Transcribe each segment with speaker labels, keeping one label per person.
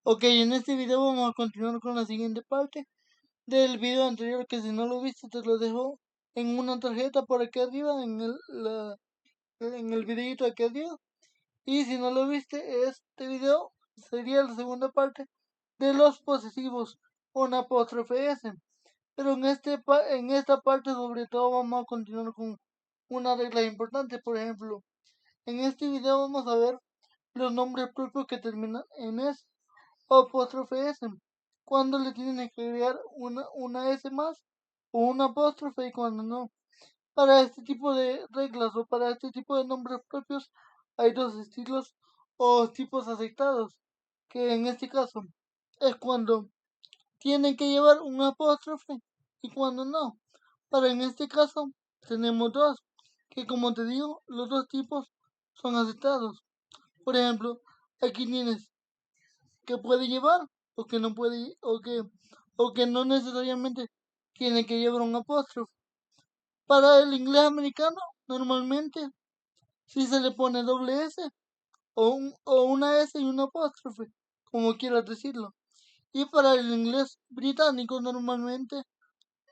Speaker 1: Ok, en este video vamos a continuar con la siguiente parte del video anterior, que si no lo viste te lo dejo en una tarjeta por aquí arriba, en el videito aquí arriba. Y si no lo viste, este video sería la segunda parte de los posesivos con apóstrofe S. Pero en esta parte sobre todo vamos a continuar con una regla importante. Por ejemplo, en este video vamos a ver los nombres propios que terminan en S o apóstrofe S. Cuando le tienen que agregar una S más o una apóstrofe y cuando no. Para este tipo de reglas o para este tipo de nombres propios hay dos estilos o tipos aceptados, que en este caso es cuando tienen que llevar un apóstrofe y cuando no. Para en este caso tenemos dos, que como te digo, los dos tipos son aceptados. Por ejemplo, aquí tienes que puede llevar o que no puede o que no necesariamente tiene que llevar un apóstrofe. Para el inglés americano, normalmente si se le pone doble S o una S y un apóstrofe, como quieras decirlo. Y para el inglés británico, normalmente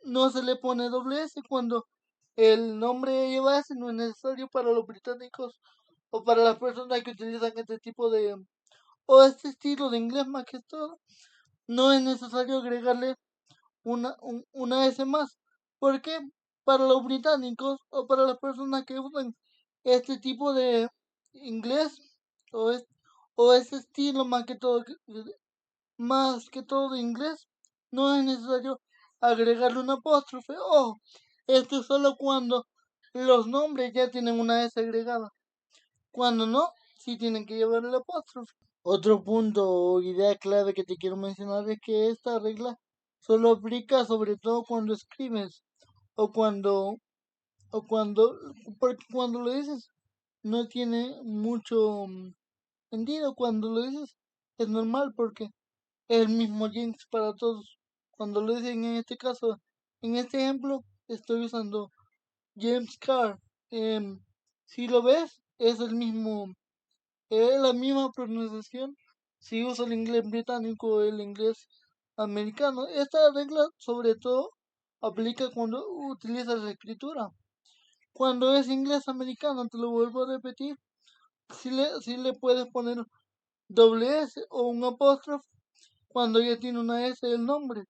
Speaker 1: no se le pone doble S cuando el nombre lleva S, no es necesario para los británicos o para las personas que utilizan este tipo de o este estilo de inglés más que todo. No es necesario agregarle una S más, porque para los británicos o para las personas que usan este tipo de inglés o, es, o ese estilo más que todo de inglés, no es necesario agregarle un apóstrofe. Ojo, esto es solo cuando los nombres ya tienen una S agregada. Cuando no, sí tienen que llevar el apóstrofe. Otro punto o idea clave que te quiero mencionar es que esta regla solo aplica sobre todo cuando escribes o cuando, porque cuando lo dices no tiene mucho sentido. Cuando lo dices es normal porque es el mismo jinx para todos. Cuando lo dicen en este caso, en este ejemplo, estoy usando James Carr. Si lo ves, es la misma pronunciación si usa el inglés británico o el inglés americano. Esta regla sobre todo aplica cuando utilizas la escritura. Cuando es inglés americano, te lo vuelvo a repetir, si le puedes poner doble S o un apóstrofe cuando ya tiene una S el nombre.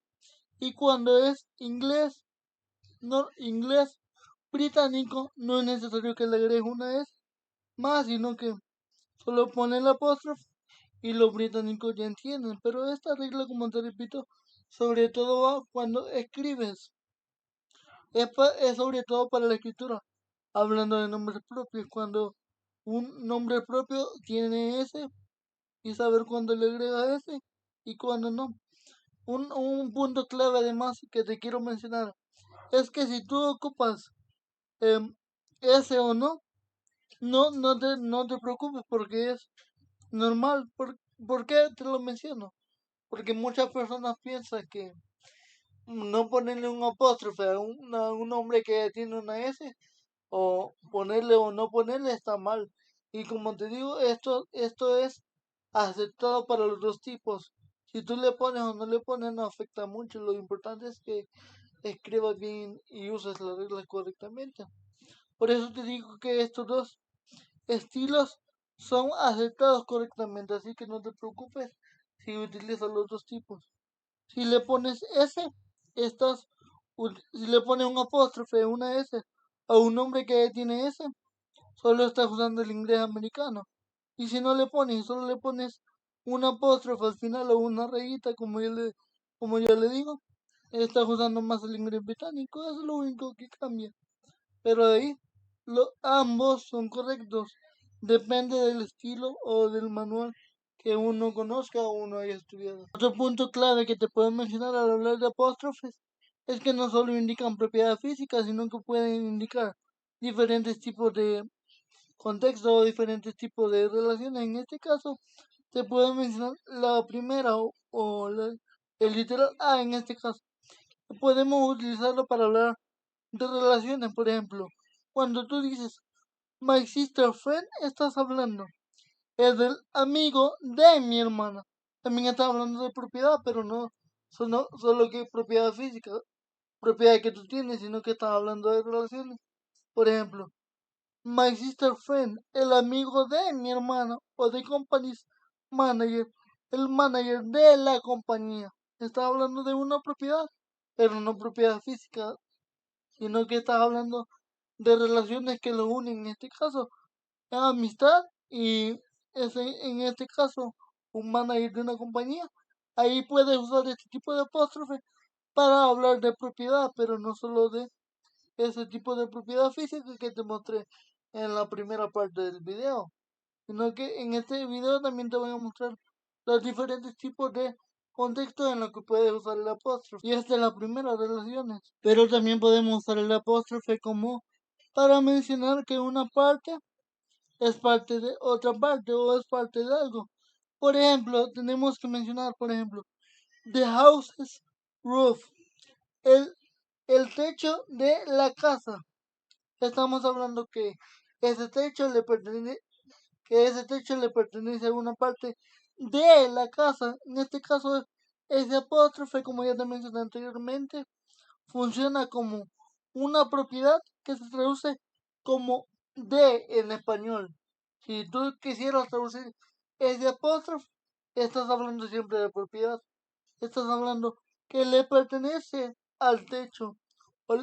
Speaker 1: Y cuando es inglés británico, no es necesario que le agregues una S más, sino que solo pone el apóstrofe y los británicos ya entienden. Pero esta regla, como te repito, sobre todo va cuando escribes. Es sobre todo para la escritura. Hablando de nombres propios, cuando un nombre propio tiene S y saber cuándo le agrega S y cuándo no. Un punto clave además que te quiero mencionar es que si tú ocupas S o no, no te preocupes porque es normal. ¿Por qué te lo menciono? Porque muchas personas piensan que no ponerle un apóstrofe a un nombre que tiene una S o ponerle o no ponerle está mal. Y como te digo, esto es aceptado para los dos tipos. Si tú le pones o no le pones no afecta mucho. Lo importante es que escribas bien y uses las reglas correctamente. Por eso te digo que estos dos estilos son aceptados correctamente, así que no te preocupes si utilizas los dos tipos. Si le pones S, si le pones un apóstrofe, una S, a un nombre que tiene S, solo estás usando el inglés americano. Y si no le pones, solo le pones un apóstrofe al final o una rayita, como ya le digo, estás usando más el inglés británico, eso es lo único que cambia. Pero de ahí, ambos son correctos. Depende del estilo o del manual que uno conozca o uno haya estudiado. Otro punto clave que te puedo mencionar al hablar de apóstrofes es que no solo indican propiedades físicas, sino que pueden indicar diferentes tipos de contexto o diferentes tipos de relaciones. En este caso, te puedo mencionar la primera el literal A en este caso. Podemos utilizarlo para hablar de relaciones, por ejemplo. Cuando tú dices my sister friend, estás hablando es del amigo de mi hermana. también estás hablando de propiedad, pero no solo que propiedad física, propiedad que tú tienes, sino que estás hablando de relaciones. Por ejemplo, my sister friend, el amigo de mi hermana, o de company's manager, el manager de la compañía. Estás hablando de una propiedad, pero no propiedad física, sino que estás hablando de relaciones que los unen, en este caso, amistad y en este caso, un manager de una compañía. Ahí puedes usar este tipo de apóstrofe para hablar de propiedad, pero no solo de ese tipo de propiedad física que te mostré en la primera parte del video, sino que en este video también te voy a mostrar los diferentes tipos de contextos en los que puedes usar el apóstrofe. Y esta es la primera de relaciones. Pero también podemos usar el apóstrofe como para mencionar que una parte es parte de otra parte o es parte de algo. Por ejemplo, tenemos que mencionar, por ejemplo, the house's roof, el, el techo de la casa. Estamos hablando ese techo le pertenece, que ese techo le pertenece a una parte de la casa. En este caso, ese apóstrofe, como ya te mencioné anteriormente, funciona como una propiedad que se traduce como de en español. Si tú quisieras traducir ese apóstrofe, estás hablando siempre de propiedad. Estás hablando que le pertenece al techo. O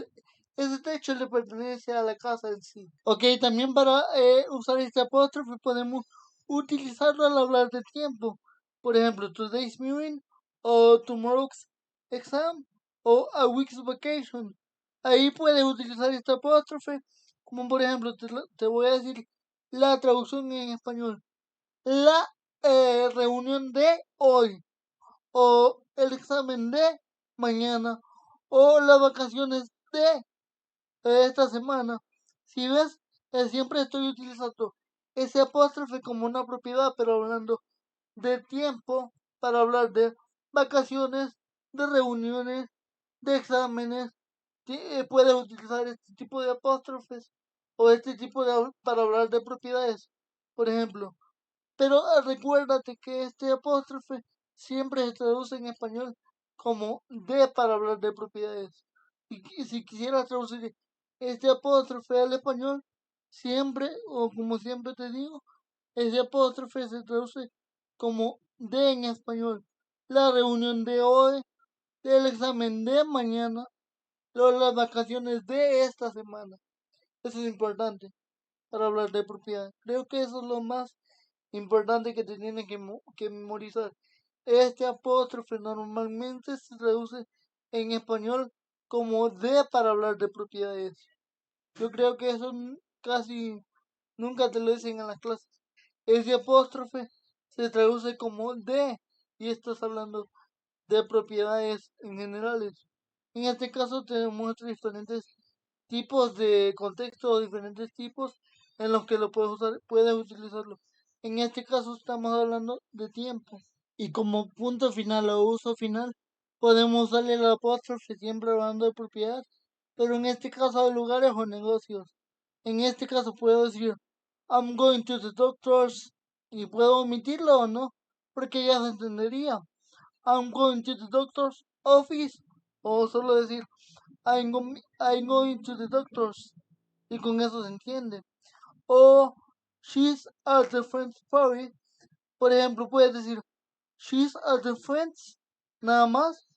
Speaker 1: ese techo le pertenece a la casa en sí. Ok, también para usar este apóstrofe podemos utilizarlo al hablar de tiempo. Por ejemplo, today's meeting o tomorrow's exam o a week's vacation. Ahí puedes utilizar este apóstrofe, como por ejemplo, te voy a decir la traducción en español. La reunión de hoy, o el examen de mañana, o las vacaciones de esta semana. Si ves, siempre estoy utilizando ese apóstrofe como una propiedad, pero hablando de tiempo, para hablar de vacaciones, de reuniones, de exámenes. Puedes utilizar este tipo de apóstrofes o este tipo de para hablar de propiedades, por ejemplo. Pero recuérdate que este apóstrofe siempre se traduce en español como de para hablar de propiedades. Y si quisieras traducir este apóstrofe al español, siempre, o como siempre te digo, ese apóstrofe se traduce como de en español. La reunión de hoy, el examen de mañana, las vacaciones de esta semana. Eso es importante para hablar de propiedad. Creo que eso es lo más importante que te tiene que memorizar. Este apóstrofe normalmente se traduce en español como de para hablar de propiedades. Yo creo que eso casi nunca te lo dicen en las clases. Ese apóstrofe se traduce como de y estás hablando de propiedades en generales. En este caso te muestro diferentes tipos de contexto, diferentes tipos en los que lo puedes usar, puedes utilizarlo. En este caso estamos hablando de tiempo. Y como punto final o uso final, podemos usarle el apóstrofe siempre hablando de propiedad, pero en este caso de lugares o negocios. En este caso puedo decir, I'm going to the doctor's, y puedo omitirlo o no, porque ya se entendería. I'm going to the doctor's office, o solo decir, I'm going to the doctor's, y con eso se entiende. O she's at the friend's party, por ejemplo, puedes decir, she's at the friend's, nada más.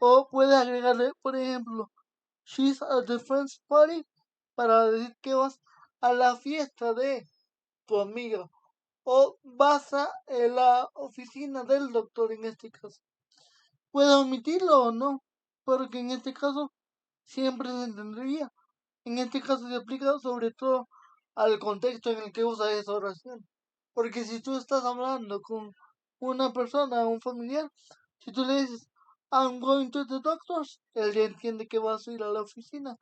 Speaker 1: O puedes agregarle, por ejemplo, she's at the friend's party, para decir que vas a la fiesta de tu amiga. O vas a la oficina del doctor en este caso. Puedes omitirlo o no, porque en este caso siempre se entendería. En este caso se aplica sobre todo al contexto en el que usas esa oración. Porque si tú estás hablando con una persona, un familiar, si tú le dices, I'm going to the doctor's, él ya entiende que vas a ir a la oficina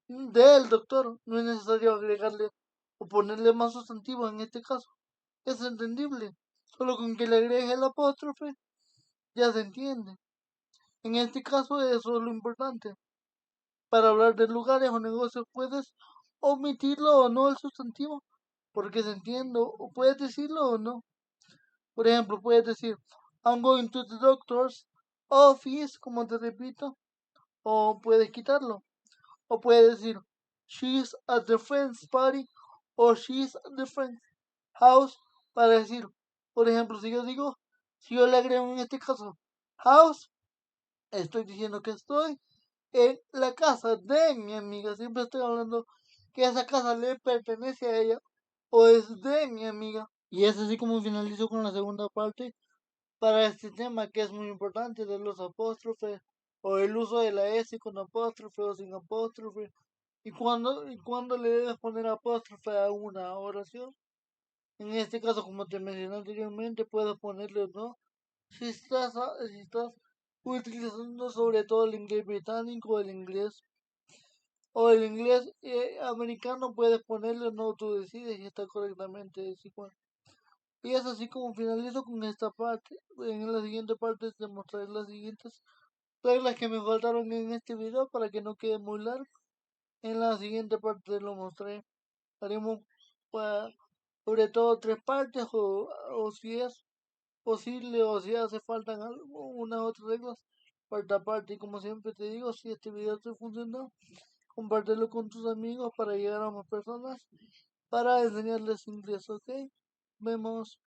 Speaker 1: del doctor. No es necesario agregarle o ponerle más sustantivo en este caso. Es entendible. Solo con que le agregues el apóstrofe, ya se entiende. En este caso, eso es lo importante. Para hablar de lugares o negocios puedes omitirlo o no el sustantivo, porque se entiende, o puedes decirlo o no. Por ejemplo, puedes decir, I'm going to the doctor's office, como te repito, o puedes quitarlo, o puedes decir she's at the friend's party o she's at the friend's house para decir, por ejemplo, si yo le agrego en este caso house, estoy diciendo que estoy en la casa de mi amiga. Siempre estoy hablando que esa casa le pertenece a ella o es de mi amiga. Y es así como finalizo con la segunda parte para este tema que es muy importante de los apóstrofes o el uso de la S con apóstrofe o sin apóstrofe y cuando le debes poner apóstrofe a una oración. En este caso, como te mencioné anteriormente, puedes ponerle o no. Si estás utilizando sobre todo el inglés británico o el inglés americano, puedes ponerle o no, tú decides si está correctamente desigual. Y es así como finalizo con esta parte. En la siguiente parte te mostraré las siguientes reglas que me faltaron en este video para que no quede muy largo. En la siguiente parte te lo mostraré. Haremos pues, sobre todo tres partes o si es posible o si hace falta unas otras reglas. Cuarta parte y como siempre te digo, si este video te funcionó, compártelo con tus amigos para llegar a más personas, para enseñarles inglés, ¿ok? Vemos.